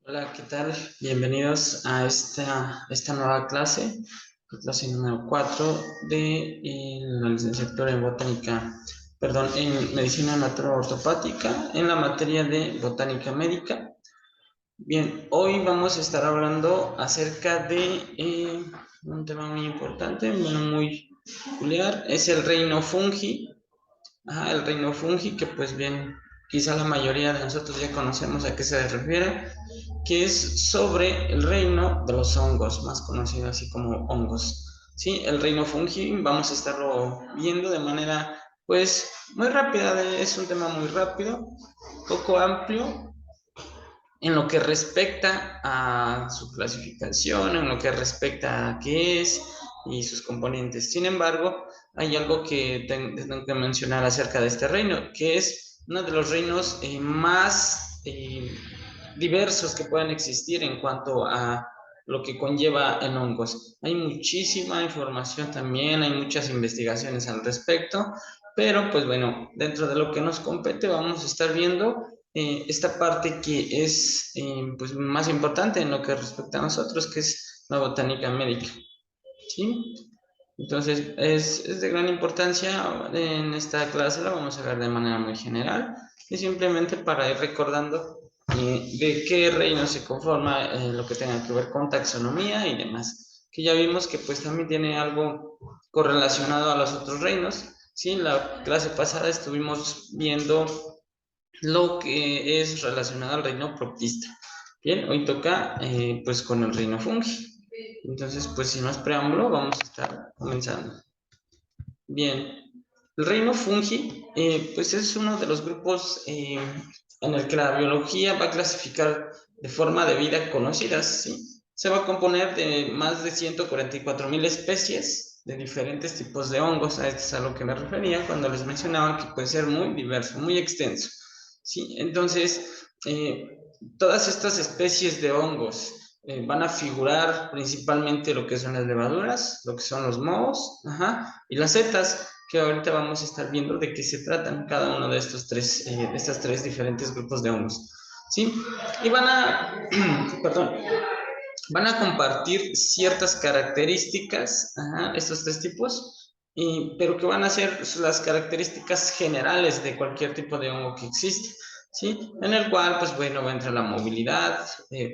Hola, ¿qué tal? Bienvenidos a esta nueva clase, la clase número 4 de la licenciatura en botánica, perdón, en medicina natural ortopática, en la materia de botánica médica. Bien, hoy vamos a estar hablando acerca de un tema muy importante, bueno, muy peculiar, es el reino fungi. Ajá, el reino fungi, que pues bien, quizá la mayoría de nosotros ya conocemos a qué se refiere, que es sobre el reino de los hongos, más conocido así como hongos. Sí, el reino fungi vamos a estarlo viendo de manera pues muy rápida, es un tema muy rápido, poco amplio, en lo que respecta a su clasificación, en lo que respecta a qué es y sus componentes. Sin embargo, hay algo que tengo que mencionar acerca de este reino, que es uno de los reinos más diversos que puedan existir en cuanto a lo que conlleva en hongos. Hay muchísima información también, hay muchas investigaciones al respecto, pero pues bueno, dentro de lo que nos compete vamos a estar viendo esta parte que es pues más importante en lo que respecta a nosotros, que es la botánica médica. ¿Sí? Entonces, es de gran importancia. En esta clase la vamos a ver de manera muy general y simplemente para ir recordando de qué reino se conforma lo que tenga que ver con taxonomía y demás. Que ya vimos que pues también tiene algo correlacionado a los otros reinos. ¿Sí? En la clase pasada estuvimos viendo lo que es relacionado al reino protista. Bien, hoy toca pues con el reino fungi. Entonces, pues sin más preámbulo, vamos a estar comenzando. Bien, el reino fungi, pues es uno de los grupos en el que la biología va a clasificar de forma de vida conocidas, ¿sí? Se va a componer de más de 144,000 especies de diferentes tipos de hongos. A esto es a lo que me refería cuando les mencionaba que puede ser muy diverso, muy extenso, ¿sí? Entonces, todas estas especies de hongos van a figurar principalmente lo que son las levaduras, lo que son los mohos, ajá, y las setas, que ahorita vamos a estar viendo de qué se tratan cada uno de estas tres diferentes grupos de hongos, ¿sí? Y perdón, van a compartir ciertas características, ajá, estos tres tipos, pero que van a ser las características generales de cualquier tipo de hongo que existe, ¿sí? En el cual, pues bueno, va a entrar la movilidad,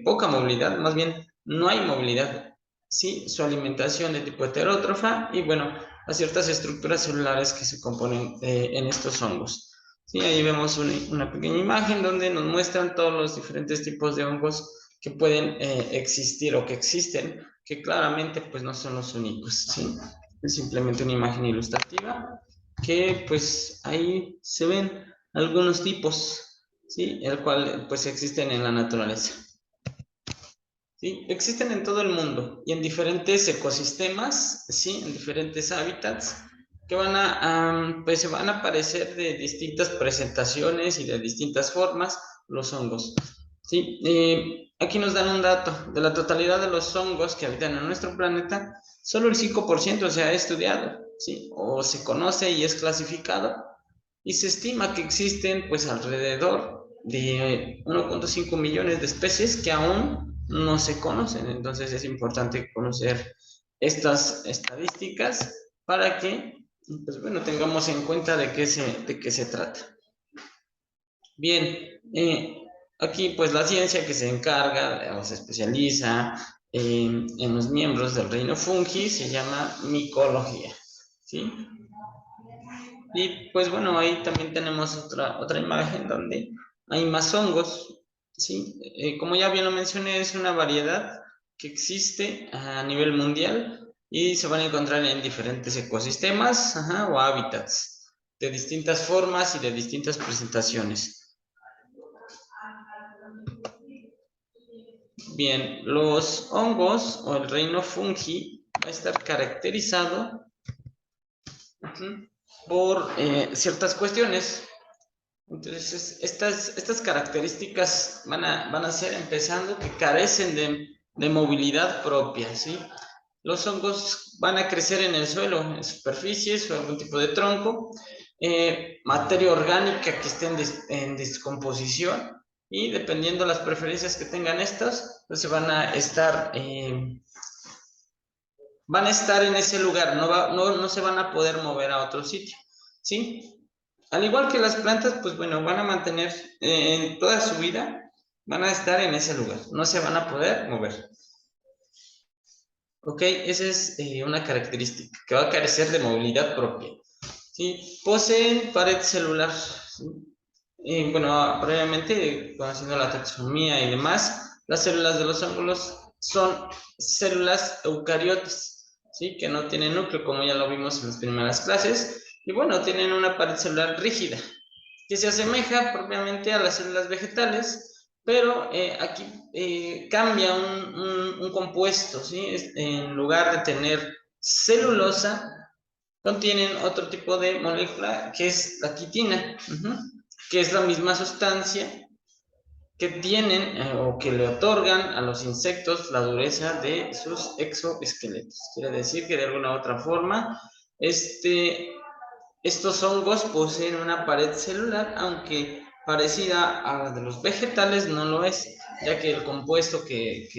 poca movilidad, más bien no hay movilidad, ¿sí? Su alimentación de tipo heterótrofa y bueno, a ciertas estructuras celulares que se componen en estos hongos. Sí, ahí vemos una pequeña imagen donde nos muestran todos los diferentes tipos de hongos que pueden existir o que existen, que claramente pues no son los únicos, ¿sí? Es simplemente una imagen ilustrativa que pues ahí se ven algunos tipos, ¿sí? El cual pues existen en la naturaleza. ¿Sí? Existen en todo el mundo y en diferentes ecosistemas, ¿sí? En diferentes hábitats que pues se van a aparecer de distintas presentaciones y de distintas formas los hongos. ¿Sí? Aquí nos dan un dato, de la totalidad de los hongos que habitan en nuestro planeta, solo el 5% se ha estudiado, ¿sí? O se conoce y es clasificado, y se estima que existen pues alrededor de 1,5 millones de especies que aún no se conocen. Entonces es importante conocer estas estadísticas para que pues bueno, tengamos en cuenta de qué se trata. Bien, aquí pues la ciencia que se encarga o se especializa en los miembros del reino fungi se llama micología, ¿sí? Y pues bueno, ahí también tenemos otra imagen donde hay más hongos, ¿sí? Como ya bien lo mencioné, es una variedad que existe a nivel mundial y se van a encontrar en diferentes ecosistemas, ajá, o hábitats de distintas formas y de distintas presentaciones. Bien, los hongos o el reino fungi va a estar caracterizado por ciertas cuestiones. Entonces, estas características van a ser, empezando, que carecen de movilidad propia, ¿sí? Los hongos van a crecer en el suelo, en superficies o algún tipo de tronco, materia orgánica que esté en descomposición, y dependiendo las preferencias que tengan estas, pues se van a estar en ese lugar, no se van a poder mover a otro sitio, ¿sí? Al igual que las plantas, pues bueno, van a mantener en toda su vida, van a estar en ese lugar, no se van a poder mover. Ok, esa es una característica que va a carecer de movilidad propia. ¿Sí? Poseen pared celular. ¿Sí? Bueno, previamente, conociendo la taxonomía y demás, las células de los hongos son células eucariotas, ¿sí? Que no tienen núcleo, como ya lo vimos en las primeras clases, y bueno, tienen una pared celular rígida, que se asemeja propiamente a las células vegetales, pero aquí cambia un compuesto, ¿sí? En lugar de tener celulosa, contienen otro tipo de molécula que es la quitina, que es la misma sustancia que tienen o que le otorgan a los insectos la dureza de sus exoesqueletos. Quiere decir que de alguna u otra forma estos hongos poseen una pared celular, aunque parecida a la de los vegetales, no lo es, ya que el compuesto que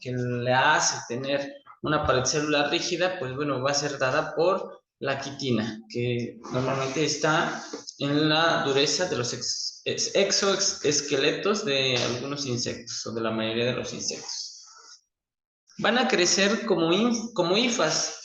le hace tener una pared celular rígida, pues bueno, va a ser dada por la quitina, que normalmente está en la dureza de los exoesqueletos de algunos insectos, o de la mayoría de los insectos. Van a crecer como hifas.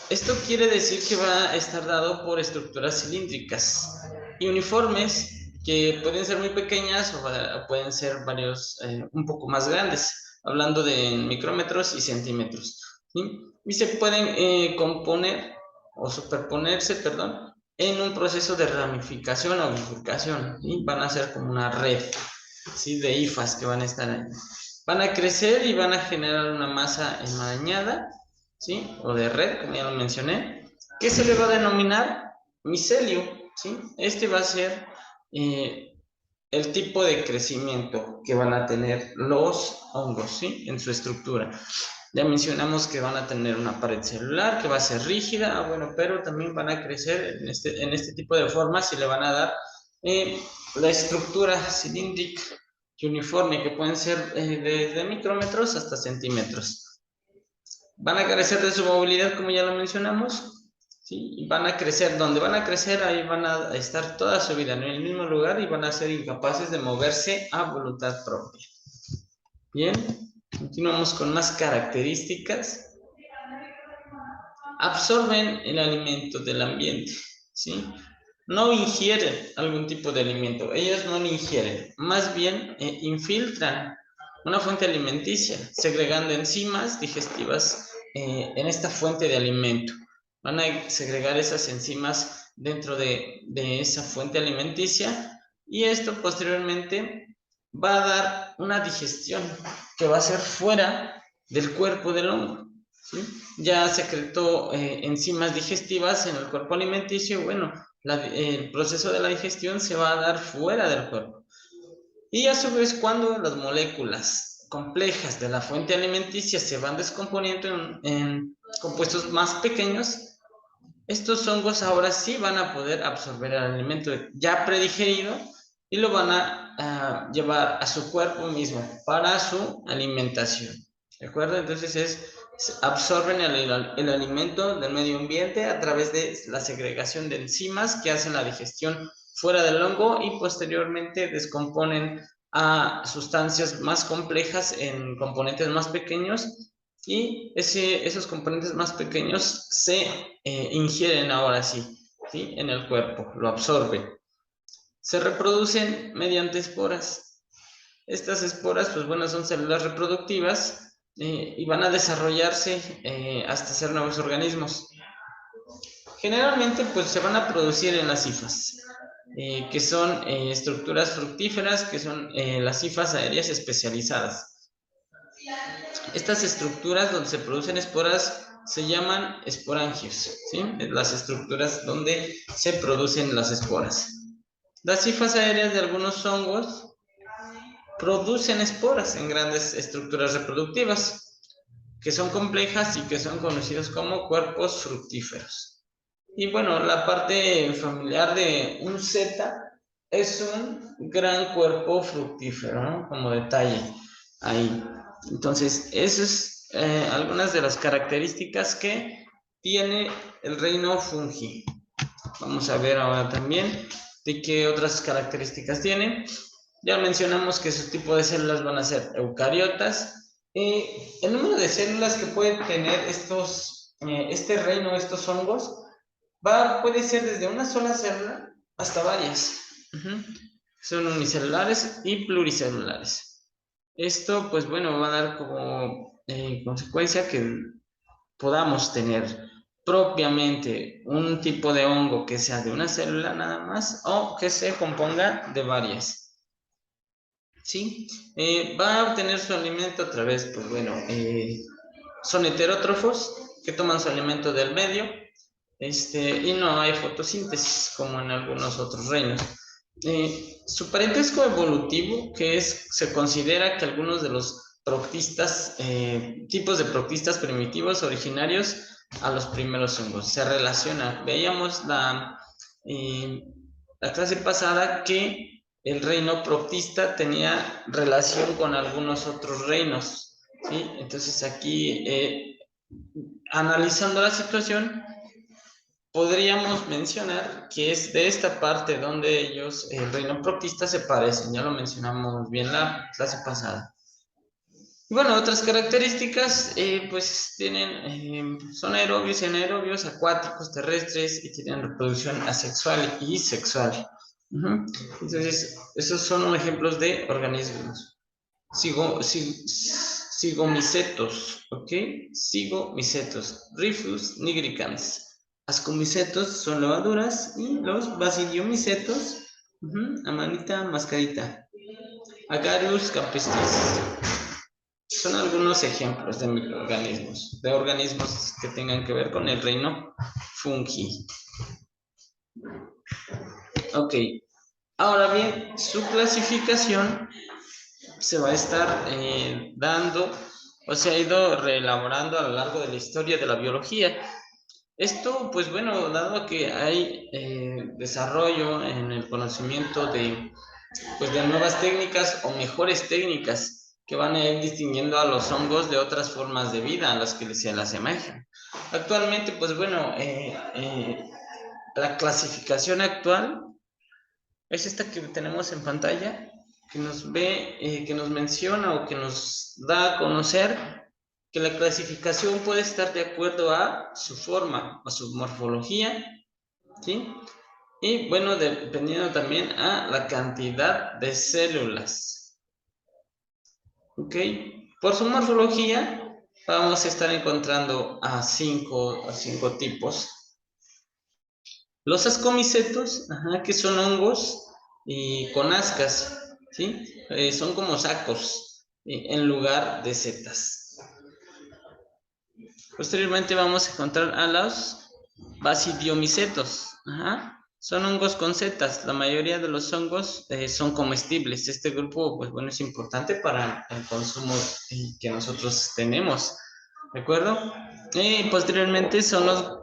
Esto quiere decir que va a estar dado por estructuras cilíndricas y uniformes que pueden ser muy pequeñas o pueden ser varios un poco más grandes, hablando de micrómetros y centímetros. ¿Sí? Y se pueden componer o superponerse, perdón, en un proceso de ramificación o bifurcación. ¿Sí? Van a ser como una red, ¿sí? De hifas que van a estar ahí. Van a crecer y van a generar una masa enmarañada, ¿sí? O de red, como ya lo mencioné, que se le va a denominar micelio, ¿sí? Este va a ser el tipo de crecimiento que van a tener los hongos, ¿sí? En su estructura. Ya mencionamos que van a tener una pared celular que va a ser rígida, bueno, pero también van a crecer en este tipo de formas y le van a dar la estructura cilíndrica y uniforme, que pueden ser desde micrómetros hasta centímetros. Van a carecer de su movilidad, como ya lo mencionamos, ¿sí? Y van a crecer, donde van a crecer, ahí van a estar toda su vida en el mismo lugar y van a ser incapaces de moverse a voluntad propia. Bien, continuamos con más características. Absorben el alimento del ambiente, ¿sí? No ingieren algún tipo de alimento, ellos no lo ingieren, más bien infiltran una fuente alimenticia, segregando enzimas digestivas en esta fuente de alimento. Van a segregar esas enzimas dentro de esa fuente alimenticia y esto posteriormente va a dar una digestión que va a ser fuera del cuerpo del hongo, ¿sí? Ya secretó enzimas digestivas en el cuerpo alimenticio, bueno, el proceso de la digestión se va a dar fuera del cuerpo. Y a su vez, cuando las moléculas complejas de la fuente alimenticia se van descomponiendo en compuestos más pequeños, estos hongos ahora sí van a poder absorber el alimento ya predigerido y lo van a llevar a su cuerpo mismo para su alimentación. ¿De acuerdo? Entonces absorben el alimento del medio ambiente a través de la segregación de enzimas que hacen la digestión fuera del hongo y posteriormente descomponen a sustancias más complejas en componentes más pequeños y esos componentes más pequeños se ingieren ahora sí, ¿sí? En el cuerpo, lo absorben. Se reproducen mediante esporas. Estas esporas, pues bueno, son células reproductivas y van a desarrollarse hasta ser nuevos organismos. Generalmente, pues se van a producir en las hifas, que son estructuras fructíferas, que son las hifas aéreas especializadas. Estas estructuras donde se producen esporas se llaman esporangios, ¿sí? Las estructuras donde se producen las esporas. Las hifas aéreas de algunos hongos producen esporas en grandes estructuras reproductivas, que son complejas y que son conocidos como cuerpos fructíferos. Y bueno, la parte familiar de un Z es un gran cuerpo fructífero, ¿no? Como detalle ahí. Entonces, esas es algunas de las características que tiene el reino fungi. Vamos a ver ahora también de qué otras características tiene. Ya mencionamos que su tipo de células van a ser eucariotas. El número de células que pueden tener este reino, estos hongos, puede ser desde una sola célula hasta varias. Son unicelulares y pluricelulares. Esto, pues bueno, va a dar como consecuencia que podamos tener propiamente un tipo de hongo que sea de una célula nada más o que se componga de varias. ¿Sí? Va a obtener su alimento a través, pues bueno, son heterótrofos que toman su alimento del medio, y no hay fotosíntesis como en algunos otros reinos. Su parentesco evolutivo, se considera que algunos de los proctistas, tipos de proctistas primitivos originarios a los primeros hongos, se relaciona. Veíamos la clase pasada que el reino proctista tenía relación con algunos otros reinos, ¿sí? Entonces aquí, analizando la situación, podríamos mencionar que es de esta parte donde ellos, el reino proctista, se parecen. Ya lo mencionamos bien la clase pasada. Y bueno, otras características, pues son aerobios y anaerobios, acuáticos, terrestres, y tienen reproducción asexual y sexual. Entonces, esos son ejemplos de organismos. Cigomicetos, ¿ok? Cigomicetos, Rifus nigricans. Ascomicetos son levaduras y los basidiomicetos, amanita mascarita. Agarius campestris. Son algunos ejemplos de microorganismos, de organismos que tengan que ver con el reino fungi. Ok, ahora bien, su clasificación se va a estar dando o se ha ido reelaborando a lo largo de la historia de la biología. Esto, pues bueno, dado que hay desarrollo en el conocimiento de nuevas técnicas o mejores técnicas que van a ir distinguiendo a los hongos de otras formas de vida a las que se les asemejan. Actualmente, pues bueno, la clasificación actual es esta que tenemos en pantalla, que nos menciona o que nos da a conocer que la clasificación puede estar de acuerdo a su forma, a su morfología, ¿sí? Y bueno, dependiendo también a la cantidad de células. ¿Ok? Por su morfología vamos a estar encontrando a cinco tipos. Los ascomicetos, que son hongos y con ascas, ¿sí? Son como sacos en lugar de setas. Posteriormente vamos a encontrar a los basidiomicetos. Son hongos con setas. La mayoría de los hongos son comestibles. Este grupo, pues bueno, es importante para el consumo que nosotros tenemos. ¿De acuerdo? Y posteriormente son los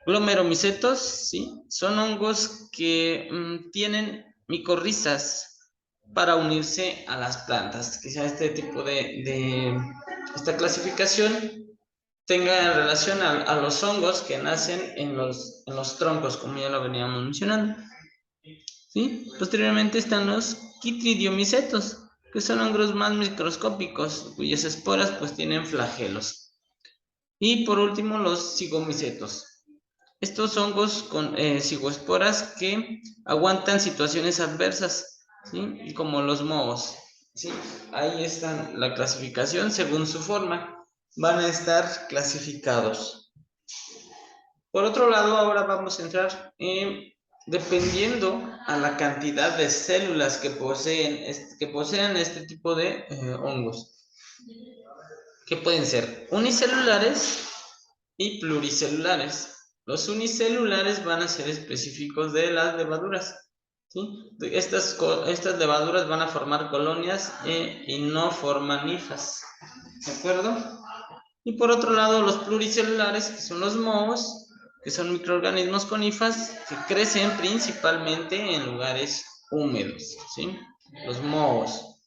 glomeromicetos, ¿sí? Son hongos que tienen micorrizas para unirse a las plantas. Quizá este tipo esta clasificación tenga en relación a los hongos que nacen en los troncos, como ya lo veníamos mencionando. ¿Sí? Posteriormente están los quitridiomicetos, que son hongos más microscópicos, cuyas esporas pues tienen flagelos. Y por último los cigomicetos. Estos hongos con cigoesporas que aguantan situaciones adversas, ¿sí? Como los mohos, ¿sí? Ahí está la clasificación según su forma. Van a estar clasificados. Por otro lado, ahora vamos a entrar dependiendo a la cantidad de células que poseen este tipo de hongos, que pueden ser unicelulares y pluricelulares. Los unicelulares van a ser específicos de las levaduras, ¿sí? Estas levaduras van a formar colonias y no forman hifas, ¿de acuerdo? Y por otro lado, los pluricelulares, que son los mohos, que son microorganismos con hifas que crecen principalmente en lugares húmedos, ¿sí? Los mohos.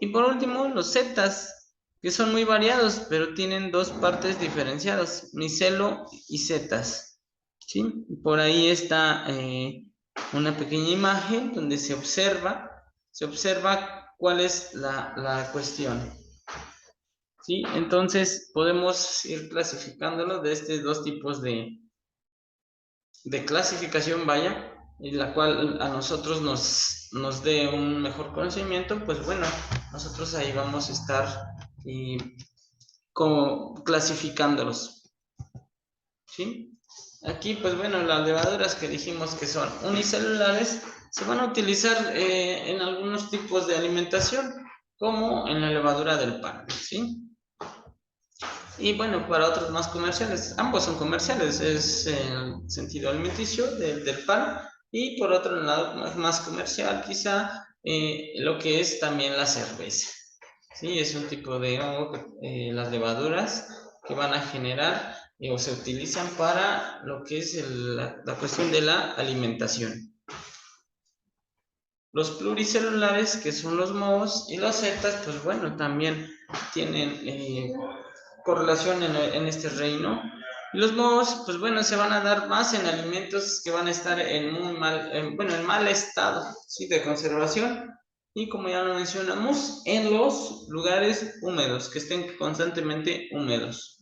Y por último, los setas, que son muy variados, pero tienen dos partes diferenciadas, micelo y setas, ¿sí? Por ahí está una pequeña imagen donde se observa cuál es la cuestión, ¿sí? Entonces podemos ir clasificándolo de estos dos tipos de clasificación, vaya, en la cual a nosotros nos dé un mejor conocimiento, pues bueno, nosotros ahí vamos a estar como clasificándolos, ¿sí? Aquí, pues bueno, las levaduras que dijimos que son unicelulares se van a utilizar en algunos tipos de alimentación, como en la levadura del pan, ¿sí? Y bueno, para otros más comerciales, ambos son comerciales, es el sentido alimenticio del pan, y por otro lado, más comercial quizá, lo que es también la cerveza. Sí, es un tipo de hongo que las levaduras que van a generar o se utilizan para lo que es la cuestión de la alimentación. Los pluricelulares, que son los mohos, y los zetas, pues bueno, también tienen correlación en este reino. Y los mohos, pues bueno, se van a dar más en alimentos que van a estar en muy mal, en mal estado, ¿sí? De conservación. Y como ya lo mencionamos, en los lugares húmedos, que estén constantemente húmedos.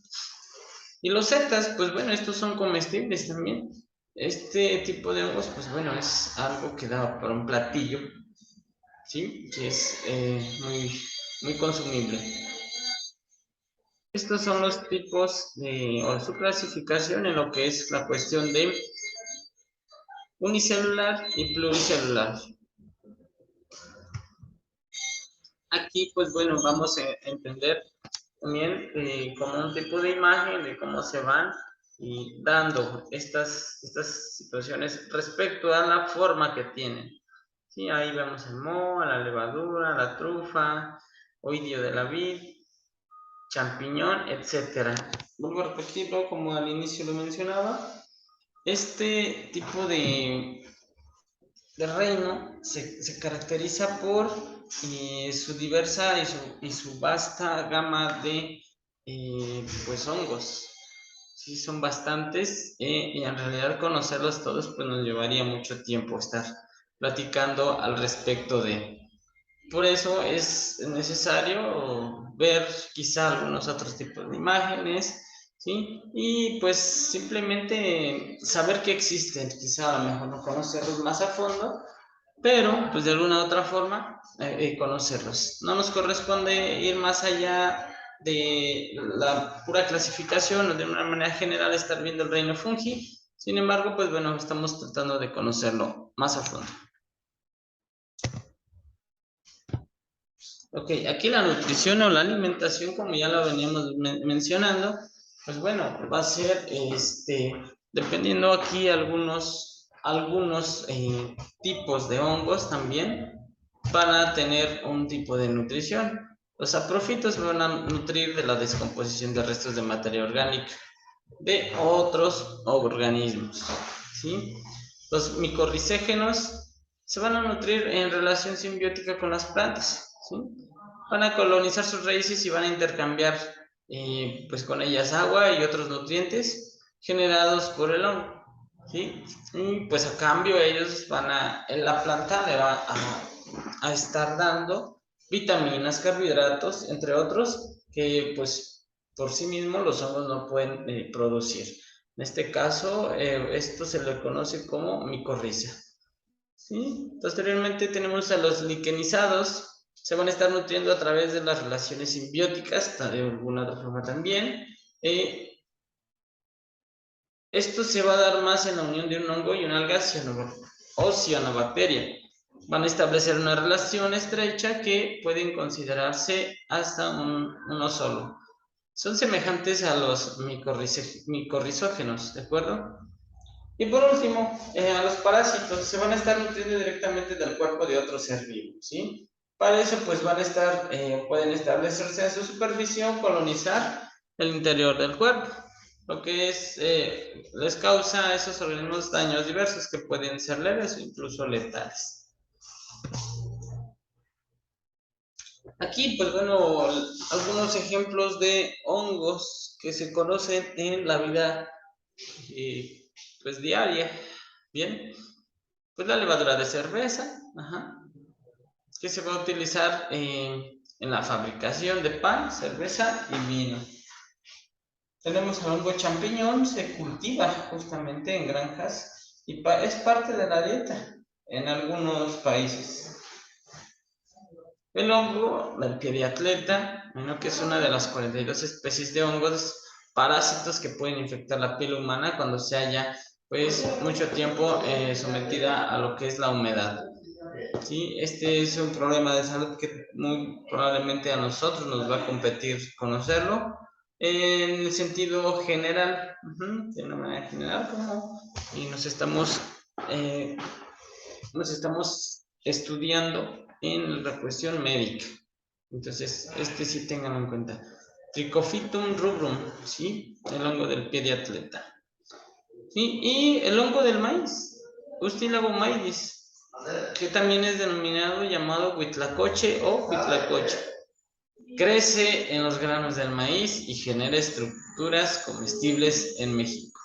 Y los setas, pues bueno, estos son comestibles también. Este tipo de hongos, pues bueno, es algo que da para un platillo, ¿sí? Que es muy consumible. Estos son los tipos o su clasificación en lo que es la cuestión de unicelular y pluricelular. Aquí, pues bueno, vamos a entender también como un tipo de imagen de cómo se van y dando estas situaciones respecto a la forma que tienen. Sí, ahí vemos el moho, la levadura, la trufa, oidio de la vid, champiñón, etcétera. Vuelvo a repetirlo como al inicio lo mencionaba. Este tipo de reino se caracteriza por su diversa y su vasta gama de pues hongos. Sí, son bastantes y en realidad conocerlos todos pues nos llevaría mucho tiempo estar platicando al respecto de. Por eso es necesario ver quizá algunos otros tipos de imágenes, ¿sí? Y pues simplemente saber que existen, quizá a lo mejor no conocerlos más a fondo, pero pues de alguna u otra forma conocerlos. No nos corresponde ir más allá de la pura clasificación o de una manera general estar viendo el reino fungi. Sin embargo, pues bueno, estamos tratando de conocerlo más a fondo. Ok, aquí la nutrición o la alimentación, como ya lo veníamos mencionando, pues bueno, va a ser, dependiendo aquí algunos tipos de hongos también van a tener un tipo de nutrición. Los saprofitos van a nutrir de la descomposición de restos de materia orgánica de otros organismos, ¿sí? Los micorrizégenos se van a nutrir en relación simbiótica con las plantas, ¿sí? Van a colonizar sus raíces y van a intercambiar pues con ellas agua y otros nutrientes generados por el hongo, ¿sí? Y pues a cambio ellos la planta le va a estar dando vitaminas, carbohidratos, entre otros, que pues por sí mismos los hongos no pueden producir. En este caso, esto se le conoce como micorriza. ¿Sí? Posteriormente tenemos a los liquenizados, se van a estar nutriendo a través de las relaciones simbióticas, de alguna otra forma también. Esto se va a dar más en la unión de un hongo y una alga o cianobacteria. Van a establecer una relación estrecha que pueden considerarse hasta uno solo. Son semejantes a los micorrizógenos, ¿de acuerdo? Y por último, a los parásitos se van a estar nutriendo directamente del cuerpo de otro ser vivo, ¿sí? Para eso, pues pueden establecerse en su superficie o colonizar el interior del cuerpo, lo que les causa a esos organismos daños diversos que pueden ser leves o incluso letales. Aquí, pues bueno, algunos ejemplos de hongos que se conocen en la vida pues diaria. Bien, pues la levadura de cerveza, que se va a utilizar en la fabricación de pan, cerveza y vino. Tenemos el hongo champiñón, se cultiva justamente en granjas y es parte de la dieta en algunos países. El hongo, el pie de atleta, que es una de las 42 especies de hongos parásitos que pueden infectar la piel humana cuando se haya pues mucho tiempo sometida a lo que es la humedad. ¿Sí? Este es un problema de salud que muy probablemente a nosotros nos va a competir conocerlo en el sentido general, de una manera general, y nos estamos estudiando en la cuestión médica. Entonces, sí tenganlo en cuenta. Trichophytum rubrum, ¿sí? El hongo del pie de atleta. ¿Sí? Y el hongo del maíz, Ustilago maidis, que también es denominado llamado huitlacoche o huitlacoche. Crece en los granos del maíz y genera estructuras comestibles en México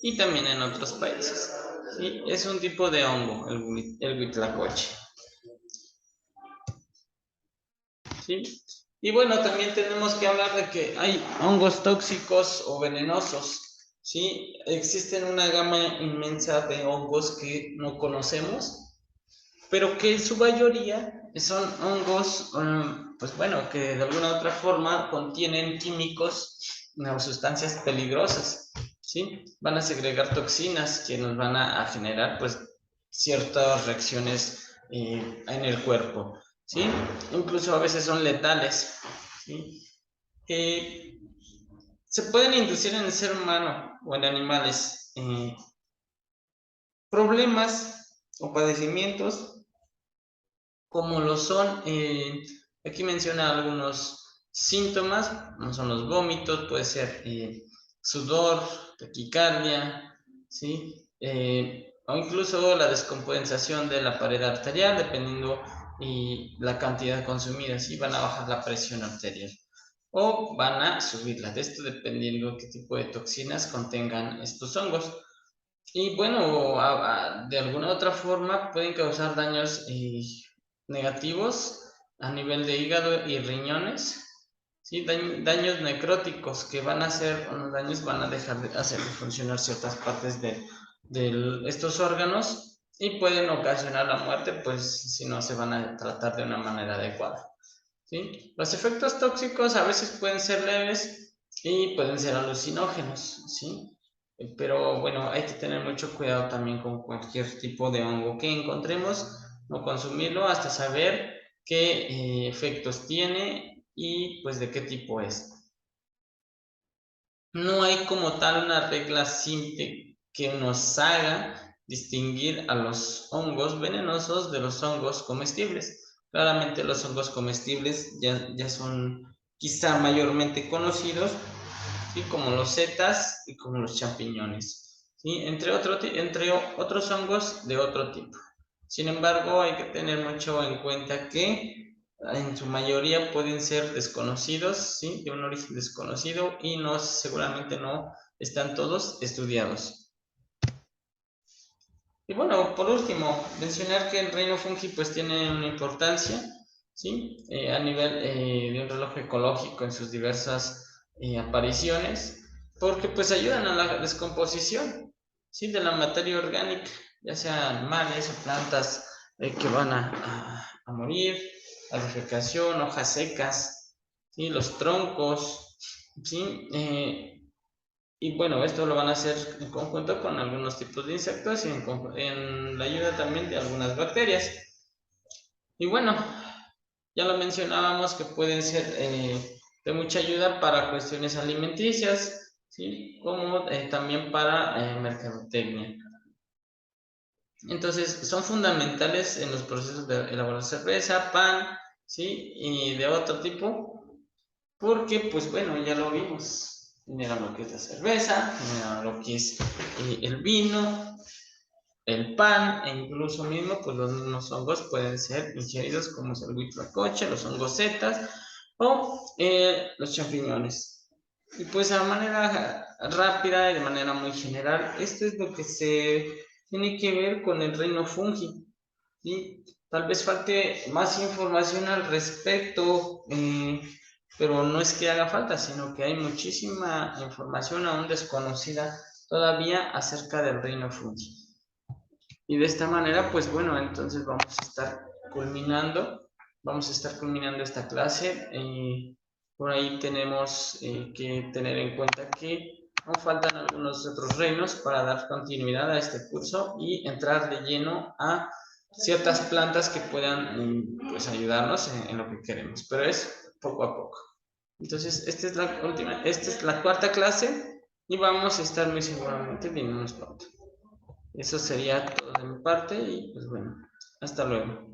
y también en otros países. ¿Sí? Es un tipo de hongo, el huitlacoche. ¿Sí? Y bueno, también tenemos que hablar de que hay hongos tóxicos o venenosos. ¿Sí? Existen una gama inmensa de hongos que no conocemos, pero que en su mayoría son hongos, pues bueno, que de alguna u otra forma contienen químicos o sustancias peligrosas, ¿sí? Van a segregar toxinas que nos van a generar, pues, ciertas reacciones en el cuerpo, ¿sí? Incluso a veces son letales, ¿sí? Se pueden inducir en el ser humano o en animales problemas o padecimientos como lo son, aquí menciona algunos síntomas, como son los vómitos, puede ser sudor, taquicardia, ¿sí? O incluso la descompensación de la pared arterial, dependiendo la cantidad consumida, ¿sí? Van a bajar la presión arterial o van a subirla, de esto dependiendo qué tipo de toxinas contengan estos hongos. Y bueno, de alguna otra forma pueden causar daños negativos a nivel de hígado y riñones, ¿sí? Daños necróticos que van a hacer, unos daños van a dejar de hacer funcionar ciertas partes de estos órganos y pueden ocasionar la muerte, pues si no se van a tratar de una manera adecuada, ¿sí? Los efectos tóxicos a veces pueden ser leves y pueden ser alucinógenos, ¿sí? Pero bueno, hay que tener mucho cuidado también con cualquier tipo de hongo que encontremos, no consumirlo hasta saber qué efectos tiene y pues de qué tipo es. No hay como tal una regla simple que nos haga distinguir a los hongos venenosos de los hongos comestibles. Claramente los hongos comestibles ya son quizá mayormente conocidos, ¿sí? Como los setas y como los champiñones, ¿sí? Entre otros hongos de otro tipo. Sin embargo, hay que tener mucho en cuenta que en su mayoría pueden ser desconocidos, ¿sí? De un origen desconocido y seguramente no están todos estudiados. Y bueno, por último, mencionar que el reino fungi pues tiene una importancia, ¿sí? A nivel de un reloj ecológico en sus diversas apariciones, porque pues ayudan a la descomposición, ¿sí? De la materia orgánica, ya sea animales o plantas que van a morir, la defecación, hojas secas, ¿sí? Los troncos, ¿sí? Y bueno, esto lo van a hacer en conjunto con algunos tipos de insectos y en la ayuda también de algunas bacterias. Y bueno, ya lo mencionábamos que pueden ser de mucha ayuda para cuestiones alimenticias, ¿sí? Como también para mercadotecnia. Entonces, son fundamentales en los procesos de elaborar cerveza, pan, ¿sí? Y de otro tipo, porque, pues bueno, ya lo vimos. Generan lo que es la cerveza, generan lo que es el vino, el pan, e incluso mismo, pues los mismos hongos pueden ser ingeridos, como es el huitlacoche, los hongos setas o los champiñones. Y pues a manera rápida y de manera muy general, esto es lo que se tiene que ver con el reino fungi. ¿Sí? Tal vez falte más información al respecto, pero no es que haga falta, sino que hay muchísima información aún desconocida todavía acerca del reino fungi. Y de esta manera, pues bueno, entonces vamos a estar culminando esta clase. Por ahí tenemos que tener en cuenta que aún faltan algunos otros reinos para dar continuidad a este curso y entrar de lleno a ciertas plantas que puedan pues ayudarnos en lo que queremos, pero es poco a poco. Entonces, esta es la cuarta clase y vamos a estar muy seguramente viéndonos pronto. Eso sería todo de mi parte y pues bueno, hasta luego.